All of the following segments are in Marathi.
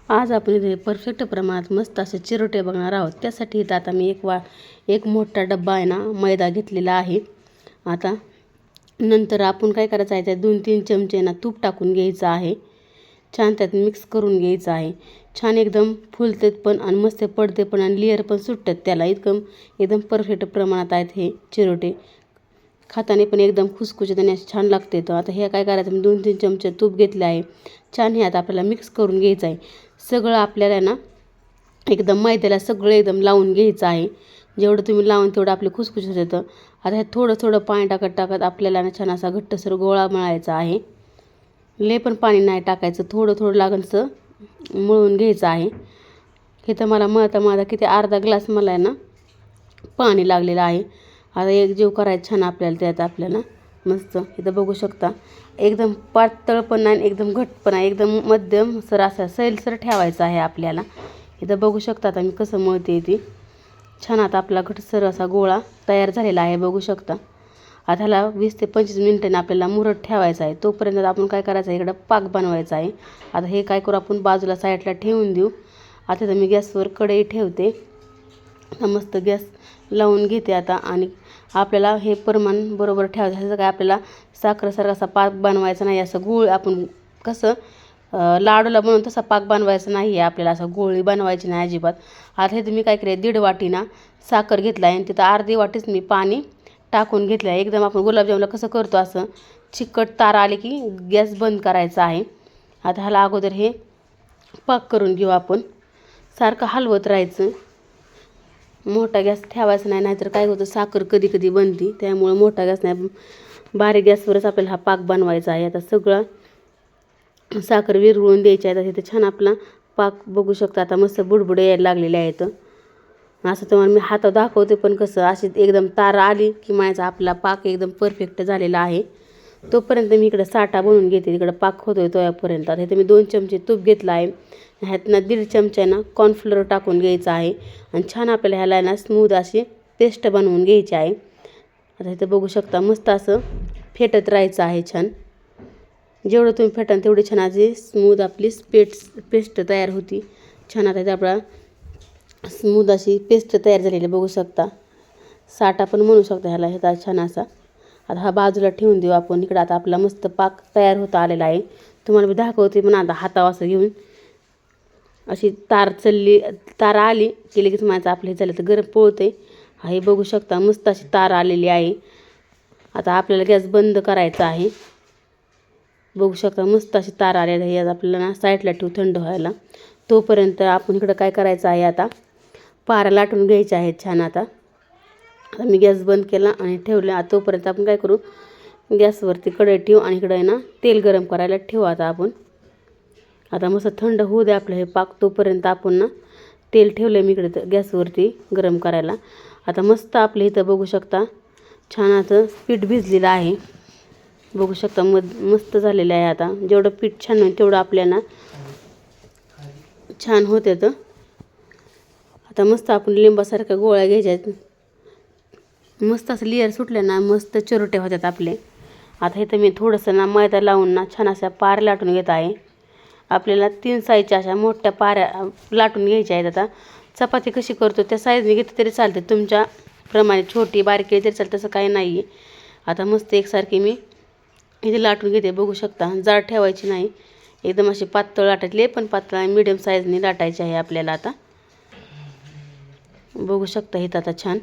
आज आपण इथे परफेक्ट प्रमाणात मस्त असे चिरोटे बघणार आहोत। त्यासाठी इथं आता मी एक मोठा डब्बा आहे ना मैदा घेतलेला आहे। आता नंतर आपण काय करायचं आहे, त्यात 2-3 चमचे ना तूप टाकून घ्यायचं आहे। छान त्यात मिक्स करून घ्यायचं आहे। छान एकदम फुलतात पण आणि मस्त पडते पण आणि लेयर पण सुटतात त्याला। एकदम परफेक्ट प्रमाणात आहेत हे चिरोटे। खाताना पण एकदम खुसखुशीत आणि छान लागते। तर आता हे काय करायचं, मी 2-3 चमचे तूप घेतले आहे। छान हे आता आपल्याला मिक्स करून घ्यायचं आहे। सगळं आपल्याला ना एकदम मैद्याला सगळं एकदम लावून घ्यायचं आहे। जेवढं तुम्ही लावून तेवढं आपले खुसखुशीत होतं। आता हे थोडं थोडं पाणी टाकत आपल्याला ना छान असा घट्टसर गोळा मळायचा आहे। लय पण पाणी नाही टाकायचं, थोडं थोडं लागणचं मळून घ्यायचं आहे। हे तर मला मळता किती अर्धा ग्लास मला आहे ना पाणी लागलेलं आहे। आता एक जीव करायचं छान आपल्याला त्यात आपल्याला मस्त इथं बघू शकता। एकदम पातळ पण नाही एकदम घट्ट पण नाही, एकदम मध्यम सर असा सैलसर ठेवायचा आहे आपल्याला। इथं बघू शकता आता मी कसं मळते ती। छान आता आपला घट्टसर असा गोळा तयार झालेला आहे बघू शकता। आता ह्याला 20 ते 25 मिनिटांनी आपल्याला मुरत ठेवायचा आहे। तोपर्यंत आपण काय करायचं आहे, इकडं पाक बनवायचा आहे। आता हे काय करू आपण बाजूला साईडला ठेवून देऊ। आता तर मी गॅसवर कढई ठेवते। मस्त गॅस लावून घेते आता आणि आपल्याला हे प्रमाण बरोबर ठेवायचं। ह्याचं काय आपल्याला साखरेसारखा असा पाक बनवायचा नाही, असं गूळ आपण कसं लाडूला बनवून तसा पाक बनवायचा नाही आहे आपल्याला, असं गोळी बनवायची नाही अजिबात। आता हे तुम्ही काय केलं, 1.5 वाटी ना साखर घेतला आहे आणि तिथं अर्धी वाटीच मी पाणी टाकून घेतलं आहे। एकदम आपण गुलाबजामला कसं करतो असं चिकट तार आले की गॅस बंद करायचा आहे। आता ह्याला अगोदर हे पाक करून घेऊ आपण। सारखं हलवत राहायचं, मोठा गॅस ठेवायचा नाही, नाहीतर काय होतं साखर कधी कधी बनते। त्यामुळे मोठा गॅस नाही, बारीक गॅसवरच आपल्याला हा पाक बनवायचा आहे। आता सगळं साखर विरघळून द्यायची आहे। आता तिथे छान आपला पाक बघू शकता आता मस्त बुडबुडे यायला लागलेले आहेत। असं तुम्हाला मी हातात दाखवते पण कसं अशी एकदम तार आली की माझा आपला पाक एकदम परफेक्ट झालेला आहे। तोपर्यंत मी इकडं साठा बनवून घेते, इकडं पाक होतोय तोपर्यंत। आता इथे मी 2 चमचे तूप घेतलं आहे, ह्यातनं 1.5 चमचा ना कॉर्नफ्लोअर टाकून घ्यायचं आहे आणि छान आपल्याला ह्याला ना स्मूथ अशी पेस्ट बनवून घ्यायची आहे। आता इथं बघू शकता मस्त असं फेटत राहायचं आहे छान। जेवढं तुम्ही फेटाल तेवढी छान अशी स्मूथ आपली पेस्ट तयार होती। छान आता इथे आपला स्मूथ अशी पेस्ट तयार झालेली बघू शकता। साठा पण म्हणू शकता ह्याला, ह्याचा छान असा। आता हा बाजूला ठेवून देऊ आपण। इकडं आता आपला मस्त पाक तयार होता आलेला आहे। तुम्हाला मी दाखवते पण आता हातावर असं घेऊन अशी तार आली की लगेच माझं आपलं हे झालं तर गरम पोळते। हे बघू शकता मस्त अशी तार आलेली आहे। आता आपल्याला गॅस बंद करायचा आहे। बघू शकता मस्त अशी तार आलेली आहे। आज आपल्याला ना साईडला ठेवू थंड व्हायला। तोपर्यंत आपण इकडं काय करायचं आहे, आता पारा लाटून घ्यायचे आहेत छान। आता मी गॅस बंद केला आणि ठेवला। तोपर्यंत आपण काय करू, गॅसवरती कढई ठेवू आणि इकडे ना तेल गरम करायला ठेवू आता आपण। आता मस्त थंड होऊ दे आपलं हे पाक, तोपर्यंत आपण ना तेल ठेवलं मी इकडे गॅसवरती गरम करायला। आता मस्त आपलं इथं बघू शकता छान असं पीठ भिजलेलं आहे बघू शकता, मस्त झालेलं आहे। आता जेवढं पीठ छान होईल तेवढं आपल्याला छान होते। तर आता मस्त आपण लिंबासारख्या गोळ्या घ्यायच्या आहेत, मस्त असं लेअर सुटले ना मस्त चिरोटे होतात आपले। आता इथं मी थोडंसं ना मैदा लावून ना छान अशा पाऱ्या लाटून घेत आहे। आपल्याला 3 साईजच्या अशा मोठ्या पाऱ्या लाटून घ्यायच्या आहेत। आता चपाती कशी करतो त्या साईजने घेतली तरी चालते, तुमच्या प्रमाणे छोटी बारकी तरी चालते, तसं काही नाही आहे। आता मस्त एकसारखी मी इथे लाटून घेते बघू शकता। जाड ठेवायची नाही, एकदम अशी पातळ लाटायची, पण पातळ मीडियम साईजने लाटायची आहे आपल्याला। आता बघू शकता इथं आता छान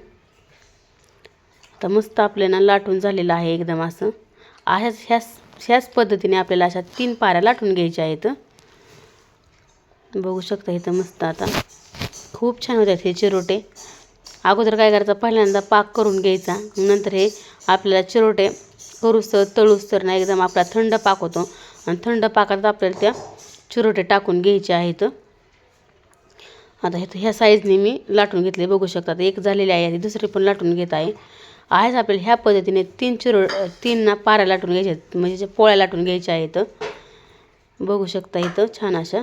आता मस्त आपल्याला लाटून झालेलं आहे एकदम असं। ह्याच पद्धतीने आपल्याला अशा 3 पाऱ्या लाटून घ्यायच्या आहेत बघू शकता इथं मस्त। आता खूप छान होतात हे चिरोटे। अगोदर काय करायचं, पहिल्यांदा पाक करून घ्यायचा, नंतर हे आपल्याला चिरोटे करूसतर तळूसतर ना एकदम आपला थंड पाक होतो आणि थंड पाकात आपल्याला त्या चिरोटे टाकून घ्यायचे आहेत। आता ह्या साईजने मी लाटून घेतले बघू शकता। एक झालेली आहे, दुसरी पण लाटून घेत आहे। आपल्याला ह्या पद्धतीने 3 ना पाऱ्या लाटून घ्यायच्या आहेत, म्हणजे पोळ्या लाटून घ्यायच्या आहेत बघू शकता इथं छान अशा।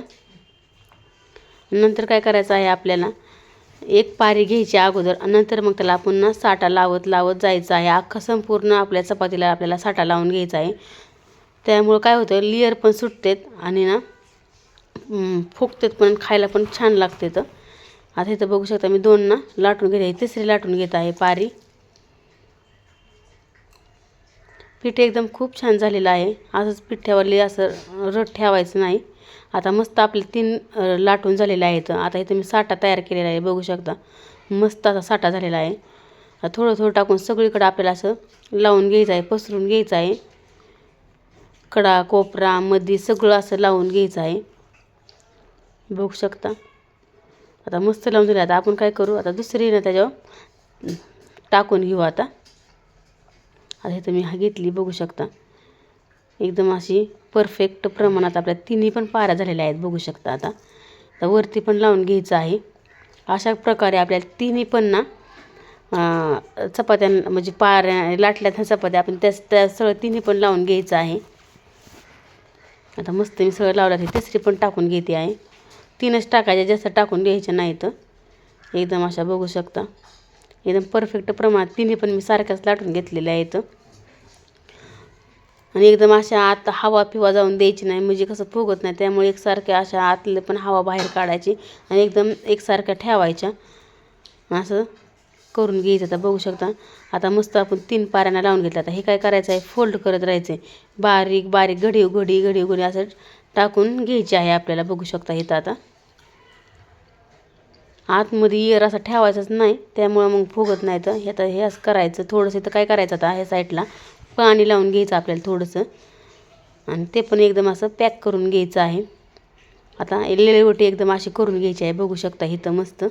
नंतर काय करायचं आहे, आपल्याला एक पारी घ्यायची अगोदर, नंतर मग त्याला आपण ना साठा लावत जायचं आहे। अख्खा संपूर्ण आपल्या चपातीला आपल्याला साठा लावून घ्यायचा आहे। त्यामुळे काय होतं, लेअर पण सुटतात आणि ना फुगतात पण खायला पण छान लागते. तर आता इथं बघू शकता मी 2 ना लाटून घेते, तिसरी लाटून घेत आहे पारी. पीठ एकदम खूप छान झालेलं आहे. असंच पीठ ठेवायला असं रट ठेवायचं नाही. आता मस्त आपले 3 लाटून झालेले आहेत. आता इथं मी साठा तयार केलेला आहे, बघू शकता मस्त असा साठा झालेला आहे. थोडं थोडं टाकून सगळीकडे आपल्याला असं लावून घ्यायचं आहे, पसरून घ्यायचं आहे. कडा कोपरा मध्ये सगळं असं लावून घ्यायचं आहे, बघू शकता. आता मस्त लावून झालं. आता आपण काय करू, आता दुसरी ना त्याच्यावर टाकून घेऊ. आता इथं मी घेतली, बघू शकता एकदम अशी परफेक्ट प्रमाणात आपल्या 3 पण पाऱ्या झालेल्या आहेत, बघू शकता. आता वरती पण लावून घ्यायचं आहे. अशा प्रकारे आपल्याला 3 पण ना चपात्या म्हणजे पाऱ्या लाटल्या त्या चपात्या आपण त्या सगळं 3 पण लावून घ्यायचं आहे. आता मस्त मी सगळं लावलं आहे. तिसरी पण टाकून घेते आहे. 3च टाकायच्या, जास्त टाकून घ्यायच्या नाहीत. एकदम अशा बघू शकता एकदम परफेक्ट प्रमाणात 3 पण मी सारख्याच लाटून घेतलेल्या आहेत. आणि एकदम अशा आत हवा पिवा जाऊन द्यायची नाही, म्हणजे कसं फुगत नाही. त्यामुळे एकसारख्या अशा आतले पण हवा बाहेर काढायची आणि एकदम एकसारख्या ठेवायच्या, असं करून घ्यायचं. आता बघू शकता आता मस्त आपण 3 पाऱ्यांना लावून घेतलं. आता हे काय करायचं आहे, फोल्ड करत राहायचं आहे. बारीक बारीक घडीव घडी असं टाकून घ्यायचे आहे आपल्याला, बघू शकता. इथं आता आतमध्ये एअर असा ठेवायचाच नाही, त्यामुळं मग फुगत नाही. तर आता हे असं करायचं थोडंसं. इथं काय करायचं, आता ह्या साईडला पाणी लावून घ्यायचं आपल्याला थोडंसं, आणि ते पण एकदम असं पॅक करून घ्यायचं आहे. आता लेळवटी एकदम अशी करून घ्यायची आहे, बघू शकता इथं मस्त.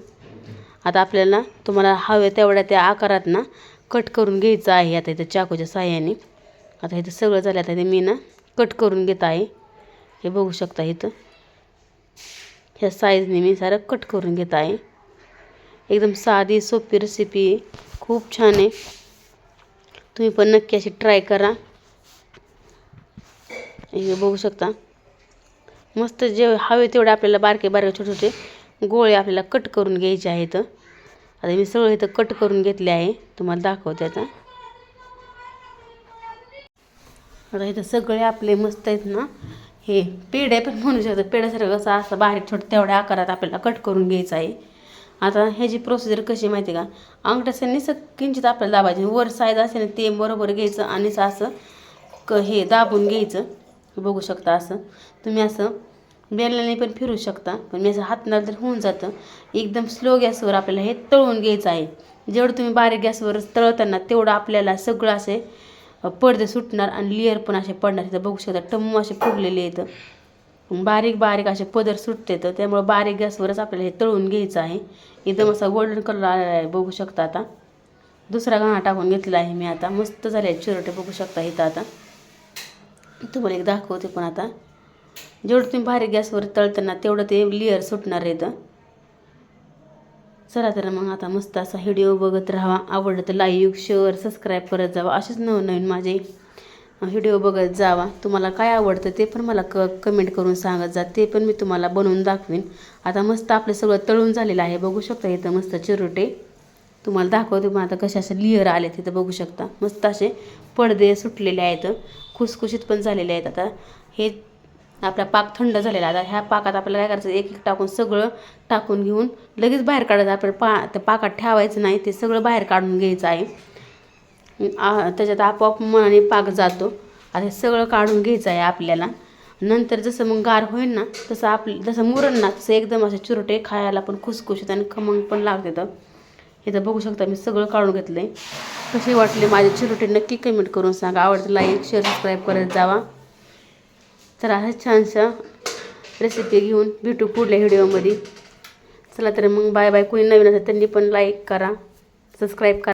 आता आपल्याला तुम्हाला हवे तेवढ्या त्या आकारात ना कट करून घ्यायचं आहे. आता इथं चाकूच्या साह्याने आता इथं सगळं झालं. आता ते मी ना कट करून घेत आहे, हे बघू शकता. इथं ह्या साईजने मी सारं कट करून घेत आहे. एकदम साधी सोपी रेसिपी, खूप छान आहे. तुम्ही पण नक्की अशी ट्राय करा. हे बघू शकता मस्त. जे हवे तेवढे आपल्याला बारके बारके छोटे छोटे गोळे आपल्याला कट करून घ्यायचे आहेत. आता मी सगळं इथं कट करून घेतले आहे, तुम्हाला दाखवते. आता इथं सगळे आपले मस्त आहेत ना. हे पेढे पण म्हणू शकतो, पेढ्यासारखं कसं असं बारीक छोटं तेवढ्या आकारात आपल्याला कट करून घ्यायचं आहे. आता ह्याची प्रोसिजर कशी माहिती आहे का, अंगठ्याने किंचित आपल्याला दाबायचे, वर साईज असेल ते बरोबर घ्यायचं आणि असं हे दाबून घ्यायचं, बघू शकता. असं तुम्ही असं बेलण्याने पण फिरू शकता, पण मी असं हातनाला तर होऊन जातं. एकदम स्लो गॅसवर आपल्याला हे तळून घ्यायचं आहे. जेवढं तुम्ही बारीक गॅसवर तळताना तेवढं आपल्याला सगळं असे पडदे सुटणार आणि लेअर पण असे पडणार. इथं बघू शकता टम्मू असे फुगलेले आहेत, बारीक बारीक असे पदर सुटते. तर त्यामुळे बारीक गॅसवरच आपल्याला हे तळून घ्यायचं आहे. एकदम असा गोल्डन कलर आलेला आहे, बघू शकता. आता दुसरा घाणा टाकून घेतला आहे मी. आता मस्त झाले आहेत चिरोटे, बघू शकता. इथं आता तुम्हाला एक दाखवते. पण आता जेवढं तुम्ही बारीक गॅसवर तळताना तेवढं ते लेअर सुटणार आहेत. चला तर मग आता मस्त असा व्हिडिओ बघत राहा. आवडलं तर लाईक शेअर सबस्क्राईब करत जावा. असेच नवनवीन माझे व्हिडिओ बघत जावा. तुम्हाला काय आवडतं ते पण मला कमेंट करून सांगत जा, ते पण मी तुम्हाला बनवून दाखवीन. आता मस्त आपलं सगळं तळून झालेलं आहे, बघू शकता. इथं मस्त चिरोटे तुम्हाला दाखवते. पण आता कशा असे लेअर आले तिथं बघू शकता. मस्त असे पडदे सुटलेले आहेत, खुसखुशीत पण झालेले आहेत. आता हे आपला पाक थंड झालेला. आता ह्या पाकात आपल्याला काय करायचं, एक एक टाकून सगळं टाकून घेऊन लगेच बाहेर काढायचं. आपल्याला त्या पाकात ठेवायचं नाही, ते सगळं बाहेर काढून घ्यायचं आहे. त्याच्यात आपोआप मनाने पाक जातो. आता हे सगळं काढून घ्यायचं आहे आपल्याला. नंतर जसं मग गार होईल ना तसं जसं मुरण ना तसं एकदम असे चिरोटे खायला पण खुसखुशीत आणि खमंग पण लागते. तर इथं बघू शकता मी सगळं काढून घेतलं आहे. कसे वाटले माझे चिरोटे नक्की कमेंट करून सांगा. आवडतं लाईक शेअर सबस्क्राईब करत जावा. चला अशा छानशा रेसिपी घेऊन भेटू पुढल्या व्हिडिओमध्ये. चला तर मग बाय बाय. कोणी नवीन असेल त्यांनी पण लाईक करा, सबस्क्राईब करा.